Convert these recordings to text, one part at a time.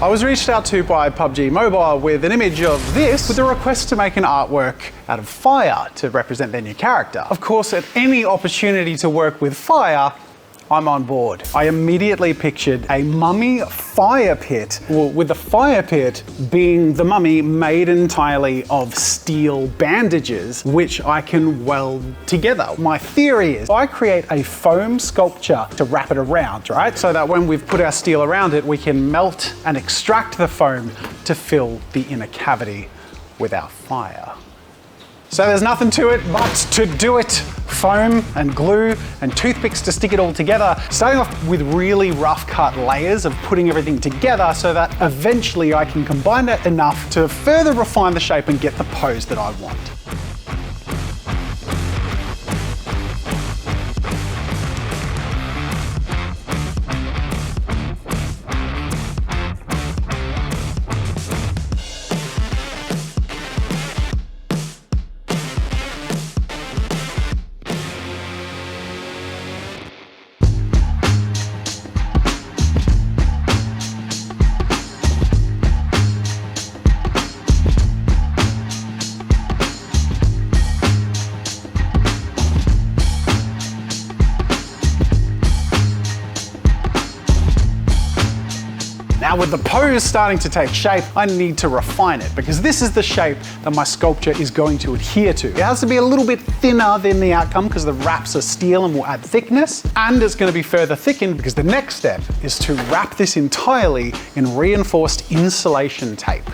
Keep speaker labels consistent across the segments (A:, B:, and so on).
A: I was reached out to by PUBG Mobile with an image of this with a request to make an artwork out of fire to represent their new character. Of course, at any opportunity to work with fire, I'm on board. I immediately pictured a mummy fire pit, with the fire pit being the mummy made entirely of steel bandages, which I can weld together. My theory is I create a foam sculpture to wrap it around, right? So that when we've put our steel around it, we can melt and extract the foam to fill the inner cavity with our fire. So there's nothing to it but to do it. Foam and glue and toothpicks to stick it all together, starting off with really rough cut layers of putting everything together so that eventually I can combine it enough to further refine the shape and get the pose that I want. Now with the pose starting to take shape, I need to refine it because this is the shape that my sculpture is going to adhere to. It has to be a little bit thinner than the outcome because the wraps are steel and will add thickness, and it's going to be further thickened because the next step is to wrap this entirely in reinforced insulation tape.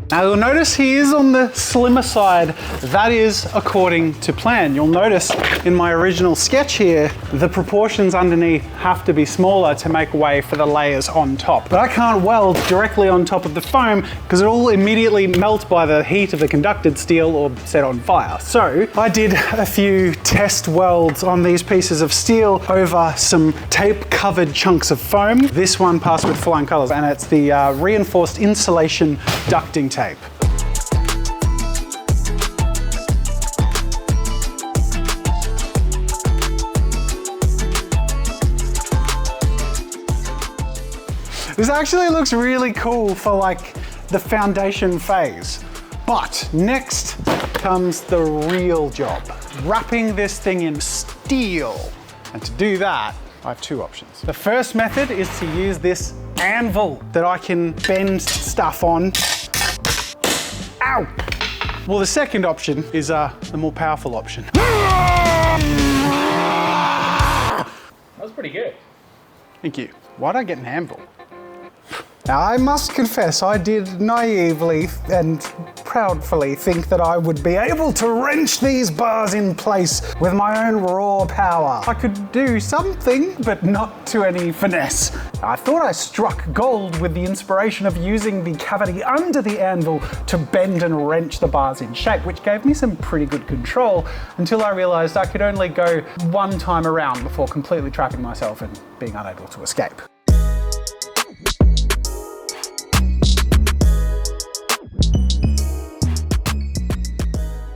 A: Now you'll notice he is on the slimmer side. That is according to plan. You'll notice in my original sketch here, the proportions underneath have to be smaller to make way for the layers on top. But I can't weld directly on top of the foam because it'll immediately melt by the heat of the conducted steel or set on fire. So I did a few test welds on these pieces of steel over some tape covered chunks of foam. This one passed with flying colors, and it's the reinforced insulation ducting tape. This actually looks really cool for like the foundation phase. But next comes the real job, wrapping this thing in steel. And to do that, I have two options. The first method is to use this anvil that I can bend stuff on. Ow! Well, the second option is the more powerful option.
B: That was pretty good.
A: Thank you. Why'd I get an anvil? Now, I must confess, I did naively and proudly think that I would be able to wrench these bars in place with my own raw power. I could do something, but not to any finesse. I thought I struck gold with the inspiration of using the cavity under the anvil to bend and wrench the bars in shape, which gave me some pretty good control until I realized I could only go one time around before completely trapping myself and being unable to escape.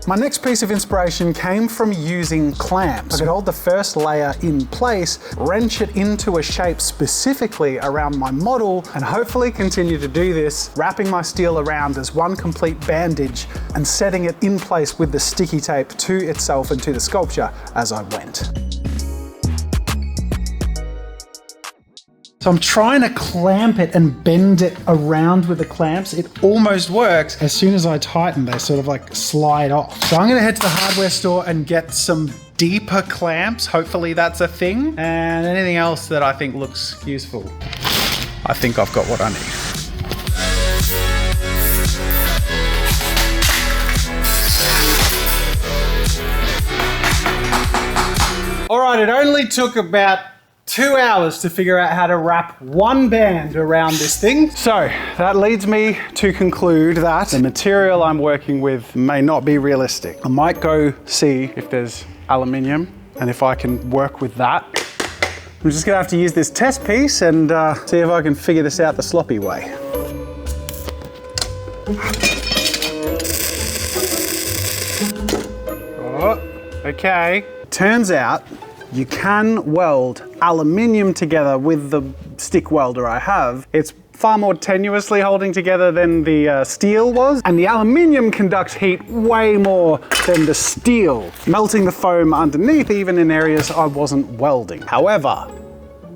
A: My next piece of inspiration came from using clamps. I could hold the first layer in place, wrench it into a shape specifically around my model, and hopefully continue to do this, wrapping my steel around as one complete bandage and setting it in place with the sticky tape to itself and to the sculpture as I went. So I'm trying to clamp it and bend it around with the clamps. It almost works. As soon as I tighten, they sort of like slide off. So I'm gonna head to the hardware store and get some deeper clamps. Hopefully that's a thing. And anything else that I think looks useful. I think I've got what I need. All right, it only took about 2 hours to figure out how to wrap one band around this thing. So that leads me to conclude that the material I'm working with may not be realistic. I might go see if there's aluminium and if I can work with that. I'm just gonna have to use this test piece and see if I can figure this out the sloppy way. Oh, okay. Turns out You can weld aluminium together with the stick welder I have. It's far more tenuously holding together than the steel was, and the aluminium conducts heat way more than the steel, melting the foam underneath even in areas I wasn't welding. However,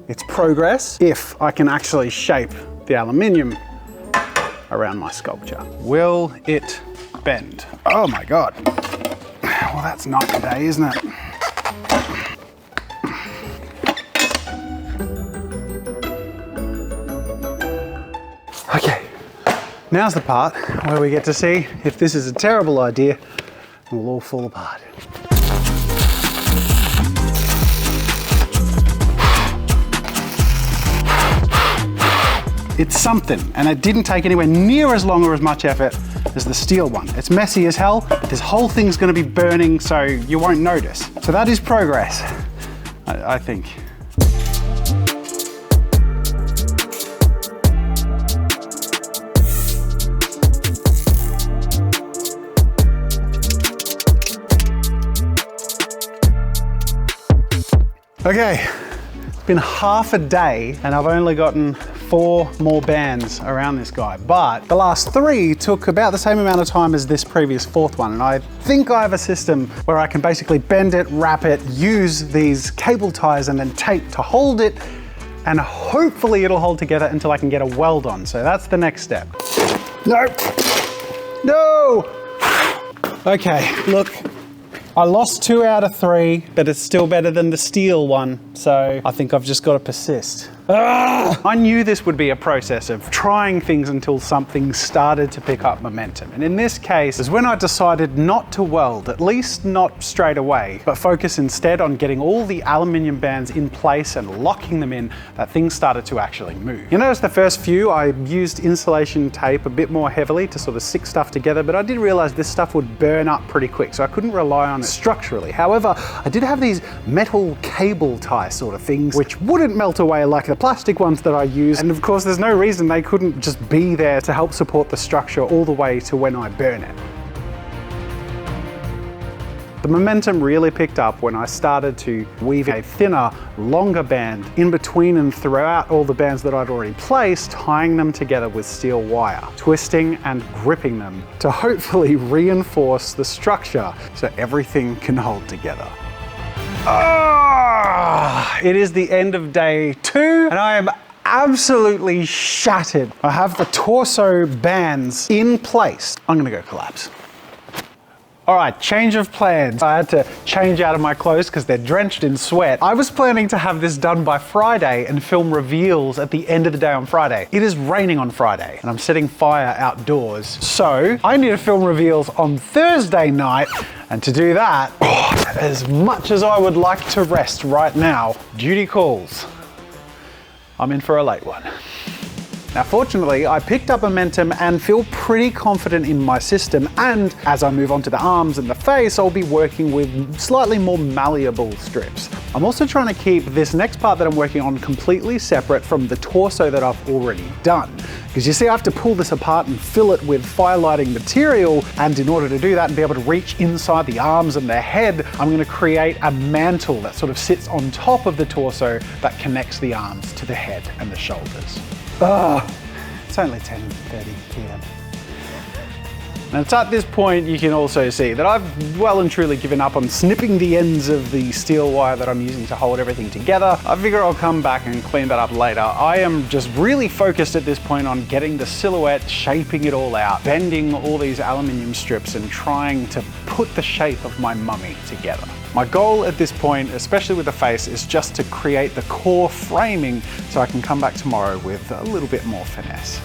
A: it's progress if I can actually shape the aluminium around my sculpture. Will it bend? Oh my God. Well, that's night and day, isn't it? Okay, now's the part where we get to see if this is a terrible idea and we'll all fall apart. It's something, and it didn't take anywhere near as long or as much effort as the steel one. It's messy as hell, but this whole thing's gonna be burning so you won't notice. So that is progress, I think. Okay, it's been half a day and I've only gotten 4 more bands around this guy, but the last 3 took about the same amount of time as this previous 4th one, and I think I have a system where I can basically bend it, wrap it, use these cable ties and then tape to hold it, and hopefully it'll hold together until I can get a weld on. So that's the next step. No, no. Okay, look. I lost 2 out of 3, but it's still better than the steel one, so I think I've just got to persist. I knew this would be a process of trying things until something started to pick up momentum. And in this case is when I decided not to weld, at least not straight away, but focus instead on getting all the aluminium bands in place and locking them in, that things started to actually move. You notice the first few, I used insulation tape a bit more heavily to sort of stick stuff together, but I did realize this stuff would burn up pretty quick, so I couldn't rely on it structurally. However, I did have these metal cable tie sort of things, which wouldn't melt away like the plastic ones that I use, and of course there's no reason they couldn't just be there to help support the structure all the way to when I burn it. The momentum really picked up when I started to weave a thinner, longer band in between and throughout all the bands that I'd already placed, tying them together with steel wire, twisting and gripping them to hopefully reinforce the structure so everything can hold together. It is the end of day 2 and I am absolutely shattered. I have the torso bands in place. I'm gonna go collapse. All right, change of plans. I had to change out of my clothes because they're drenched in sweat. I was planning to have this done by Friday and film reveals at the end of the day on Friday. It is raining on Friday and I'm setting fire outdoors. So I need to film reveals on Thursday night. And to do that, as much as I would like to rest right now, duty calls. I'm in for a late one. Now, fortunately, I picked up momentum and feel pretty confident in my system. And as I move on to the arms and the face, I'll be working with slightly more malleable strips. I'm also trying to keep this next part that I'm working on completely separate from the torso that I've already done. Because you see, I have to pull this apart and fill it with fire lighting material. And in order to do that and be able to reach inside the arms and the head, I'm going to create a mantle that sort of sits on top of the torso that connects the arms to the head and the shoulders. It's only 10:30 p.m. And it's at this point you can also see that I've well and truly given up on snipping the ends of the steel wire that I'm using to hold everything together. I figure I'll come back and clean that up later. I am just really focused at this point on getting the silhouette, shaping it all out, bending all these aluminium strips and trying to put the shape of my mummy together. My goal at this point, especially with the face, is just to create the core framing so I can come back tomorrow with a little bit more finesse.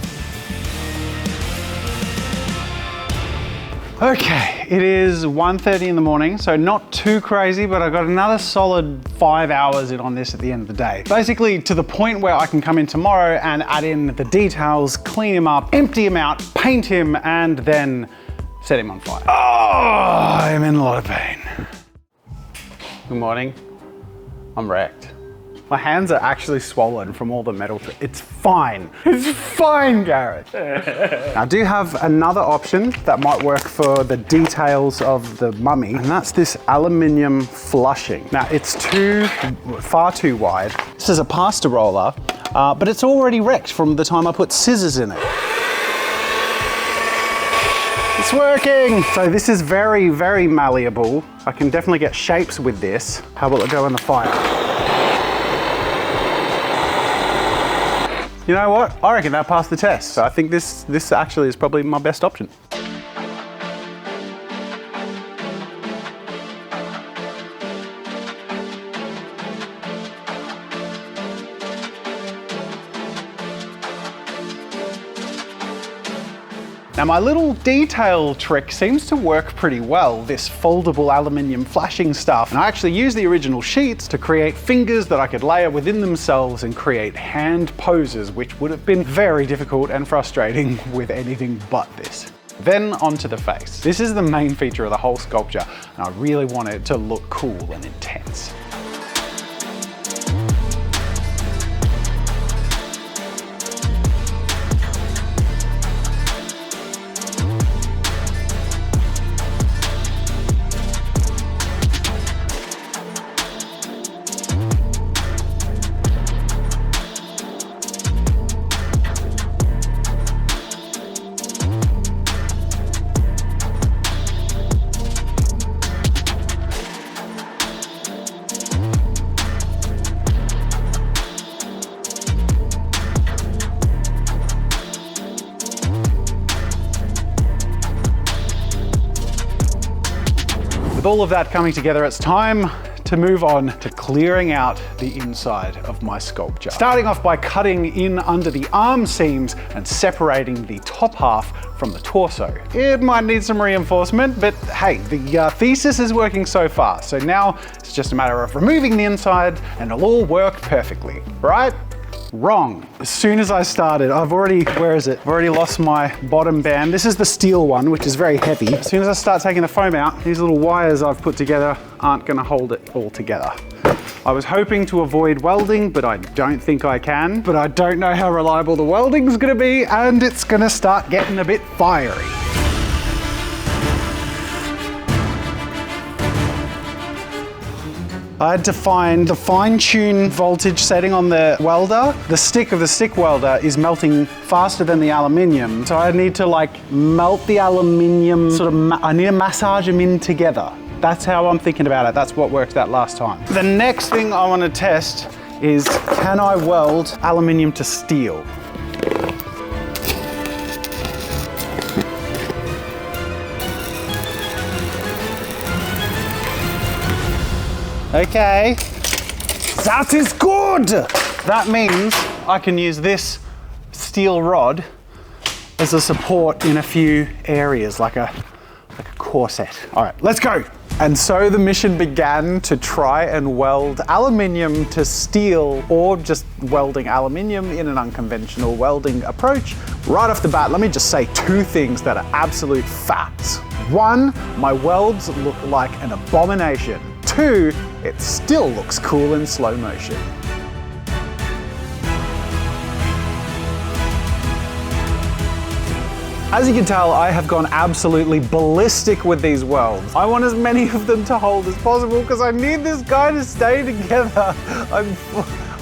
A: Okay, it is 1:30 in the morning, so not too crazy, but I got another solid 5 hours in on this at the end of the day. Basically to the point where I can come in tomorrow and add in the details, clean him up, empty him out, paint him, and then set him on fire. Oh, I'm in a lot of pain. Good morning. I'm wrecked. My hands are actually swollen from all the metal. It's fine. It's fine, Gareth. I do have another option that might work for the details of the mummy, and that's this aluminium flushing. Now, it's far too wide. This is a pasta roller, but it's already wrecked from the time I put scissors in it. It's working! So this is very, very malleable. I can definitely get shapes with this. How will it go in the fire? You know what? I reckon that passed the test. So I think this actually is probably my best option. Now my little detail trick seems to work pretty well, this foldable aluminium flashing stuff. And I actually used the original sheets to create fingers that I could layer within themselves and create hand poses, which would have been very difficult and frustrating with anything but this. Then onto the face. This is the main feature of the whole sculpture, and I really want it to look cool and intense. With all of that coming together, it's time to move on to clearing out the inside of my sculpture. Starting off by cutting in under the arm seams and separating the top half from the torso. It might need some reinforcement, but hey, the thesis is working so far. So now it's just a matter of removing the inside and it'll all work perfectly, right? Wrong. As soon as I started, I've already lost my bottom band. This is the steel one, which is very heavy. As soon as I start taking the foam out, these little wires I've put together aren't gonna hold it all together. I was hoping to avoid welding, but I don't think I can. But I don't know how reliable the welding's gonna be, and it's gonna start getting a bit fiery. I had to find the fine-tune voltage setting on the welder. The stick of the stick welder is melting faster than the aluminium. So I need to melt the aluminium, I need to massage them in together. That's how I'm thinking about it. That's what worked out last time. The next thing I want to test is, can I weld aluminium to steel? Okay, that is good. That means I can use this steel rod as a support in a few areas, like a corset. All right, let's go. And so the mission began to try and weld aluminium to steel, or just welding aluminium in an unconventional welding approach. Right off the bat, let me just say two things that are absolute facts. One, my welds look like an abomination. Two, it still looks cool in slow motion. As you can tell, I have gone absolutely ballistic with these welds. I want as many of them to hold as possible because I need this guy to stay together.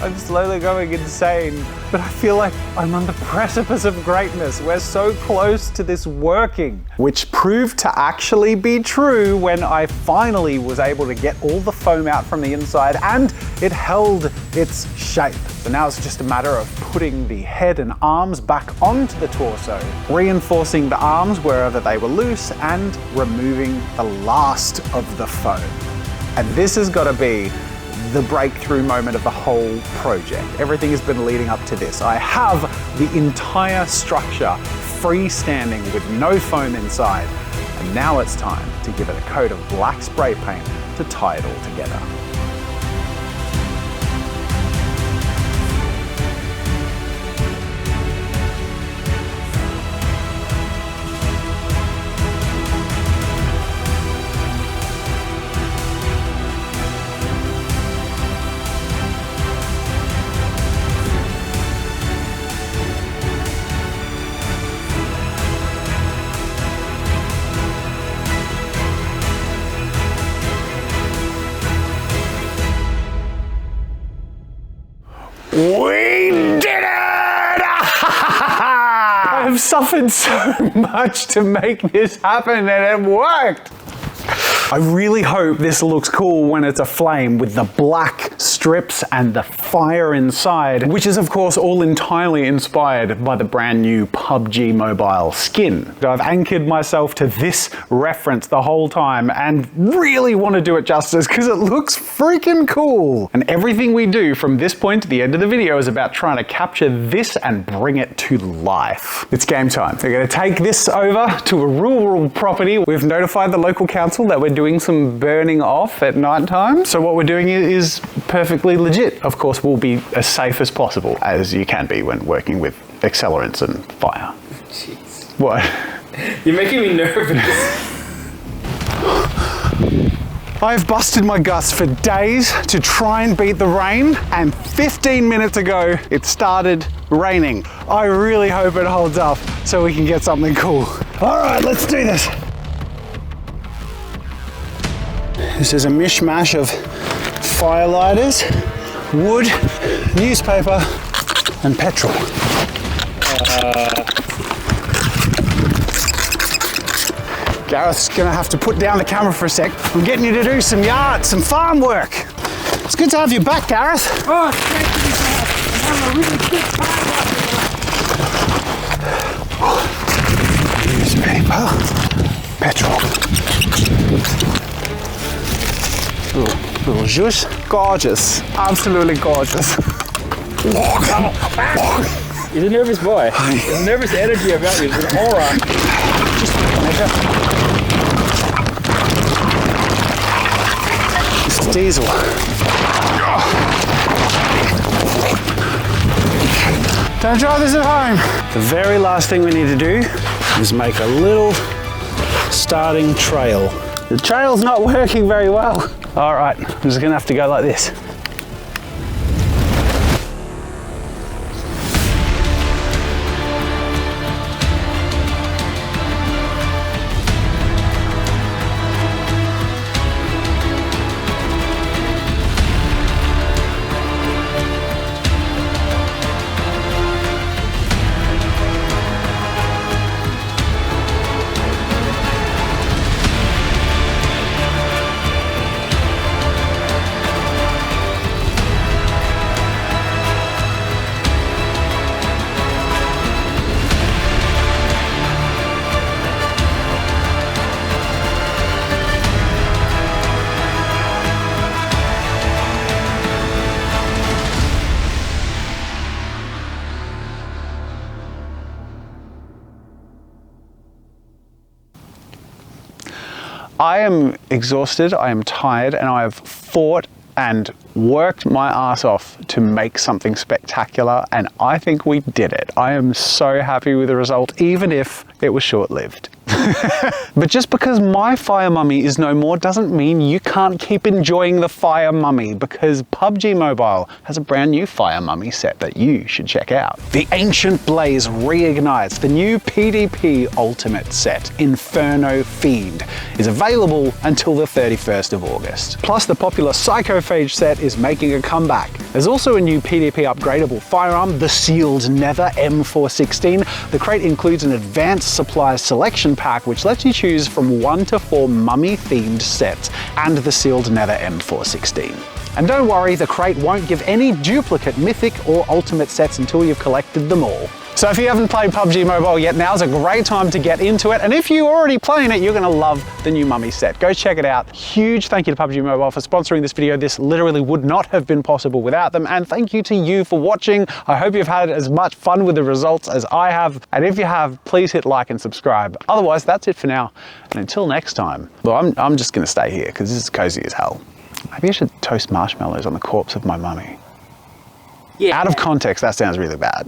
A: I'm slowly going insane, but I feel like I'm on the precipice of greatness. We're so close to this working, which proved to actually be true when I finally was able to get all the foam out from the inside and it held its shape. So now it's just a matter of putting the head and arms back onto the torso, reinforcing the arms wherever they were loose and removing the last of the foam. And this has got to be the breakthrough moment of the whole project. Everything has been leading up to this. I have the entire structure freestanding with no foam inside. And now it's time to give it a coat of black spray paint to tie it all together. suffered so much to make this happen and it worked. I really hope this looks cool when it's a flame with the black strips and the fire inside, which is of course all entirely inspired by the brand new PUBG Mobile skin. I've anchored myself to this reference the whole time and really want to do it justice because it looks freaking cool. And everything we do from this point to the end of the video is about trying to capture this and bring it to life. It's game time. We're going to take this over to a rural property. We've notified the local council that we're doing some burning off at night time. So what we're doing is perfectly legit. Of course, we'll be as safe as possible, as you can be when working with accelerants and fire.
B: Jeez.
A: What?
B: You're making me nervous.
A: I've busted my guts for days to try and beat the rain, and 15 minutes ago, it started raining. I really hope it holds up so we can get something cool. All right, let's do this. This is a mishmash of firelighters, wood, newspaper, and petrol. Gareth's gonna have to put down the camera for a sec. I'm getting you to do some farm work. It's good to have you back, Gareth.
B: Oh, it's great to be back. I'm having a really good time.
A: Newspaper, petrol. Little juice. Gorgeous. Absolutely gorgeous.
B: He's a nervous boy. There's a nervous energy about you. There's an aura.
A: Just It's diesel. Don't try this at home. The very last thing we need to do is make a little starting trail. The trail's not working very well. All right, I'm just gonna have to go like this. I am exhausted, I am tired, and I have fought and worked my ass off to make something spectacular, and I think we did it. I am so happy with the result, even if it was short-lived. But just because my fire mummy is no more doesn't mean you can't keep enjoying the fire mummy, because PUBG Mobile has a brand new fire mummy set that you should check out. The Ancient Blaze reignites. The new PvP Ultimate set, Inferno Fiend, is available until the 31st of August. Plus, the popular Psychophage set is making a comeback. There's also a new PvP upgradable firearm, the Sealed Nether M416. The crate includes an advanced supplies selection pack which lets you choose from 1 to 4 mummy-themed sets and the Sealed Nether M416. And don't worry, the crate won't give any duplicate mythic or ultimate sets until you've collected them all. So if you haven't played PUBG Mobile yet, now's a great time to get into it. And if you're already playing it, you're gonna love the new mummy set. Go check it out. Huge thank you to PUBG Mobile for sponsoring this video. This literally would not have been possible without them. And thank you to you for watching. I hope you've had as much fun with the results as I have. And if you have, please hit like and subscribe. Otherwise, that's it for now. And until next time, well, I'm just gonna stay here because this is cozy as hell. Maybe I should toast marshmallows on the corpse of my mummy.
B: Yeah.
A: Out of context, that sounds really bad.